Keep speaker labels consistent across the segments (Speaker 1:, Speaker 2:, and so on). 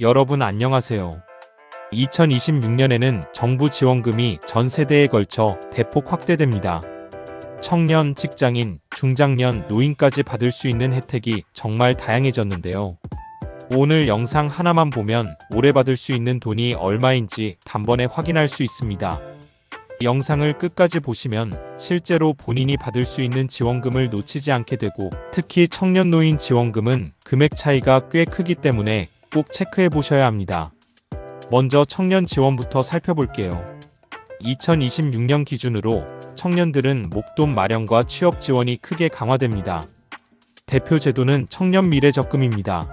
Speaker 1: 여러분 안녕하세요. 2026년에는 정부 지원금이 전 세대에 걸쳐 대폭 확대됩니다. 청년, 직장인, 중장년, 노인까지 받을 수 있는 혜택이 정말 다양해졌는데요. 오늘 영상 하나만 보면 올해 받을 수 있는 돈이 얼마인지 단번에 확인할 수 있습니다. 영상을 끝까지 보시면 실제로 본인이 받을 수 있는 지원금을 놓치지 않게 되고, 특히 청년노인 지원금은 금액 차이가 꽤 크기 때문에 꼭 체크해 보셔야 합니다. 먼저 청년 지원부터 살펴볼게요. 2026년 기준으로 청년들은 목돈 마련과 취업 지원이 크게 강화됩니다. 대표 제도는 청년 미래 적금입니다.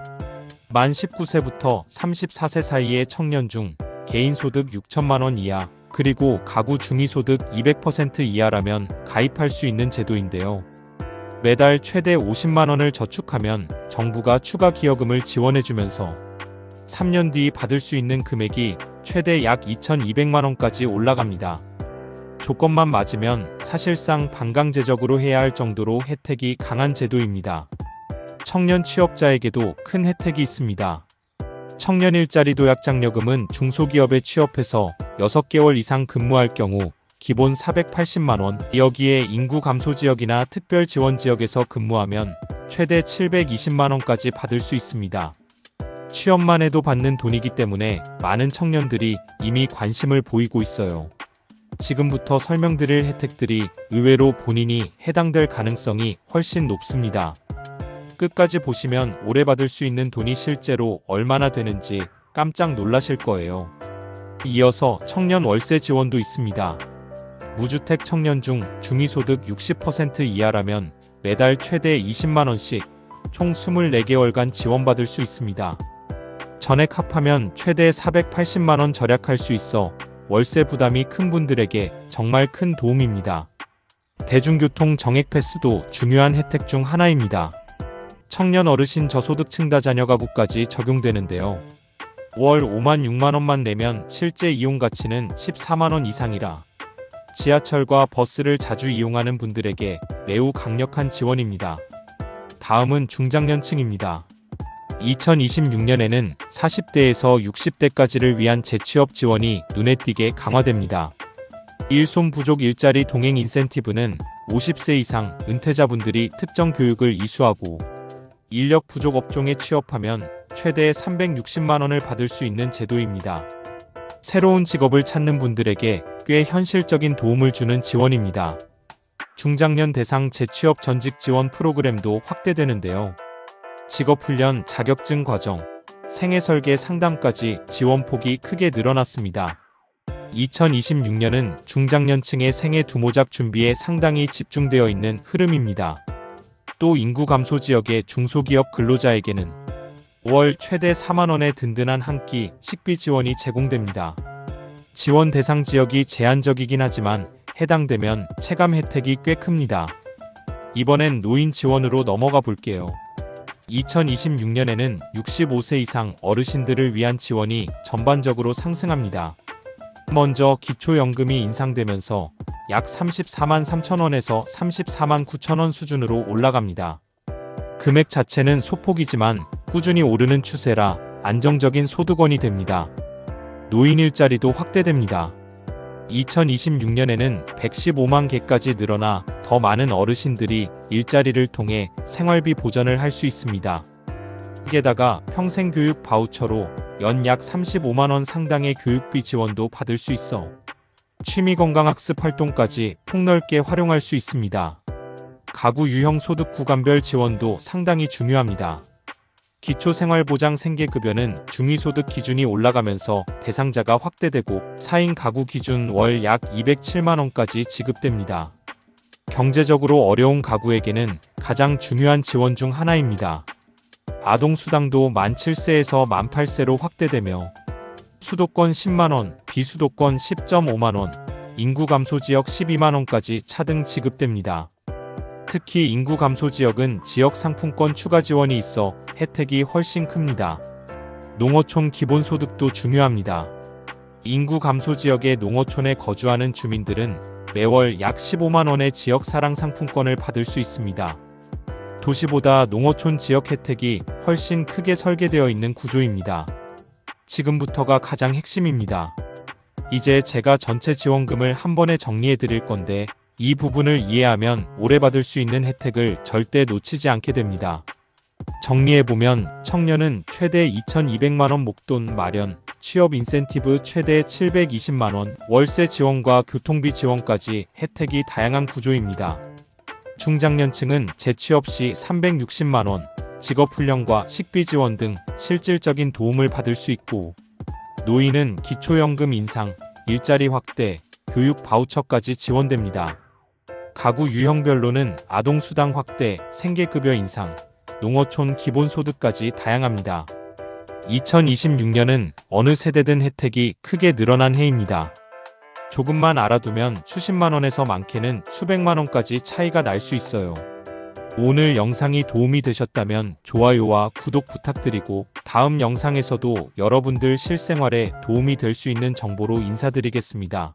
Speaker 1: 만 19세부터 34세 사이의 청년 중 개인소득 6천만 원 이하, 그리고 가구 중위소득 200% 이하라면 가입할 수 있는 제도인데요. 매달 최대 50만 원을 저축하면 정부가 추가 기여금을 지원해주면서 3년 뒤 받을 수 있는 금액이 최대 약 2,200만 원까지 올라갑니다. 조건만 맞으면 사실상 반강제적으로 해야 할 정도로 혜택이 강한 제도입니다. 청년 취업자에게도 큰 혜택이 있습니다. 청년 일자리 도약장려금은 중소기업에 취업해서 6개월 이상 근무할 경우 기본 480만 원, 여기에 인구 감소 지역이나 특별 지원 지역에서 근무하면 최대 720만 원까지 받을 수 있습니다. 취업만 해도 받는 돈이기 때문에 많은 청년들이 이미 관심을 보이고 있어요. 지금부터 설명드릴 혜택들이 의외로 본인이 해당될 가능성이 훨씬 높습니다. 끝까지 보시면 올해 받을 수 있는 돈이 실제로 얼마나 되는지 깜짝 놀라실 거예요. 이어서 청년 월세 지원도 있습니다. 무주택 청년 중 중위소득 60% 이하라면 매달 최대 20만 원씩 총 24개월간 지원받을 수 있습니다. 전액 합하면 최대 480만 원 절약할 수 있어 월세 부담이 큰 분들에게 정말 큰 도움입니다. 대중교통 정액 패스도 중요한 혜택 중 하나입니다. 청년 어르신 저소득층 다자녀 가구까지 적용되는데요. 월 5만 6만 원만 내면 실제 이용 가치는 14만 원 이상이라 지하철과 버스를 자주 이용하는 분들에게 매우 강력한 지원입니다. 다음은 중장년층입니다. 2026년에는 40대에서 60대까지를 위한 재취업 지원이 눈에 띄게 강화됩니다. 일손 부족 일자리 동행 인센티브는 50세 이상 은퇴자분들이 특정 교육을 이수하고 인력 부족 업종에 취업하면 최대 360만 원을 받을 수 있는 제도입니다. 새로운 직업을 찾는 분들에게 꽤 현실적인 도움을 주는 지원입니다. 중장년 대상 재취업 전직 지원 프로그램도 확대되는데요. 직업훈련, 자격증 과정, 생애설계 상담까지 지원폭이 크게 늘어났습니다. 2026년은 중장년층의 생애 두모작 준비에 상당히 집중되어 있는 흐름입니다. 또 인구 감소 지역의 중소기업 근로자에게는 월 최대 4만 원의 든든한 한 끼 식비 지원이 제공됩니다. 지원 대상 지역이 제한적이긴 하지만 해당되면 체감 혜택이 꽤 큽니다. 이번엔 노인 지원으로 넘어가 볼게요. 2026년에는 65세 이상 어르신들을 위한 지원이 전반적으로 상승합니다. 먼저 기초연금이 인상되면서 약 34만 3천 원에서 34만 9천 원 수준으로 올라갑니다. 금액 자체는 소폭이지만 꾸준히 오르는 추세라 안정적인 소득원이 됩니다. 노인 일자리도 확대됩니다. 2026년에는 115만 개까지 늘어나 더 많은 어르신들이 일자리를 통해 생활비 보전을 할 수 있습니다. 게다가 평생교육 바우처로 연 약 35만 원 상당의 교육비 지원도 받을 수 있어 취미건강학습 활동까지 폭넓게 활용할 수 있습니다. 가구 유형 소득 구간별 지원도 상당히 중요합니다. 기초생활보장 생계급여는 중위소득 기준이 올라가면서 대상자가 확대되고 4인 가구 기준 월 약 207만 원까지 지급됩니다. 경제적으로 어려운 가구에게는 가장 중요한 지원 중 하나입니다. 아동수당도 만 7세에서 만 8세로 확대되며 수도권 10만 원, 비수도권 10.5만 원, 인구 감소 지역 12만 원까지 차등 지급됩니다. 특히 인구 감소 지역은 지역 상품권 추가 지원이 있어 혜택이 훨씬 큽니다. 농어촌 기본소득도 중요합니다. 인구 감소 지역의 농어촌에 거주하는 주민들은 매월 약 15만 원의 지역 사랑 상품권을 받을 수 있습니다. 도시보다 농어촌 지역 혜택이 훨씬 크게 설계되어 있는 구조입니다. 지금부터가 가장 핵심입니다. 이제 제가 전체 지원금을 한 번에 정리해 드릴 건데 이 부분을 이해하면 오래 받을 수 있는 혜택을 절대 놓치지 않게 됩니다. 정리해보면 청년은 최대 2,200만원 목돈 마련, 취업 인센티브 최대 720만원, 월세 지원과 교통비 지원까지 혜택이 다양한 구조입니다. 중장년층은 재취업 시 360만원, 직업훈련과 식비 지원 등 실질적인 도움을 받을 수 있고, 노인은 기초연금 인상, 일자리 확대, 교육 바우처까지 지원됩니다. 가구 유형별로는 아동수당 확대, 생계급여 인상, 농어촌 기본소득까지 다양합니다. 2026년은 어느 세대든 혜택이 크게 늘어난 해입니다. 조금만 알아두면 수십만원에서 많게는 수백만원까지 차이가 날 수 있어요. 오늘 영상이 도움이 되셨다면 좋아요와 구독 부탁드리고 다음 영상에서도 여러분들 실생활에 도움이 될 수 있는 정보로 인사드리겠습니다.